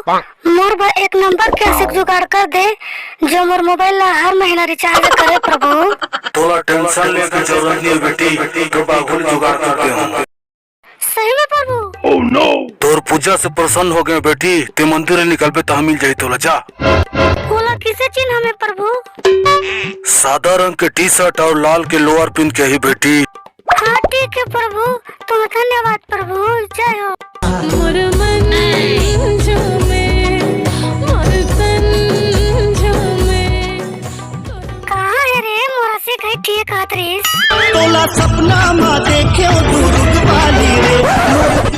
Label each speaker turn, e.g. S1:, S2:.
S1: मोर एक नंबर कैसे जुगाड़ कर दे जो मोर मोबाइल ला हर महीना रिचार्ज करे प्रभु।
S2: थोड़ा टेंशन ले की जरूरत नहीं है बेटी, तो बाबुल जुगाड़ कर दे हम।
S1: सही में प्रभु?
S2: Oh no. तोर पूजा से प्रसन्न हो गए बेटी, ते मंदिर निकलबे तो मिल जाई तोला जा।
S1: बोला किसे चिन्ह हमें प्रभु?
S2: सादा रंग के टी शर्ट और लाल के लोअर पिन के ही बेटी।
S1: हाँ ठीक है प्रभु, तुम धन्यवाद प्रभु, जय हो। कहाँ है रे मोरा से गई ठीक हाथ रे?
S3: तोला सपना मा देखे दुर्ग वाली रे।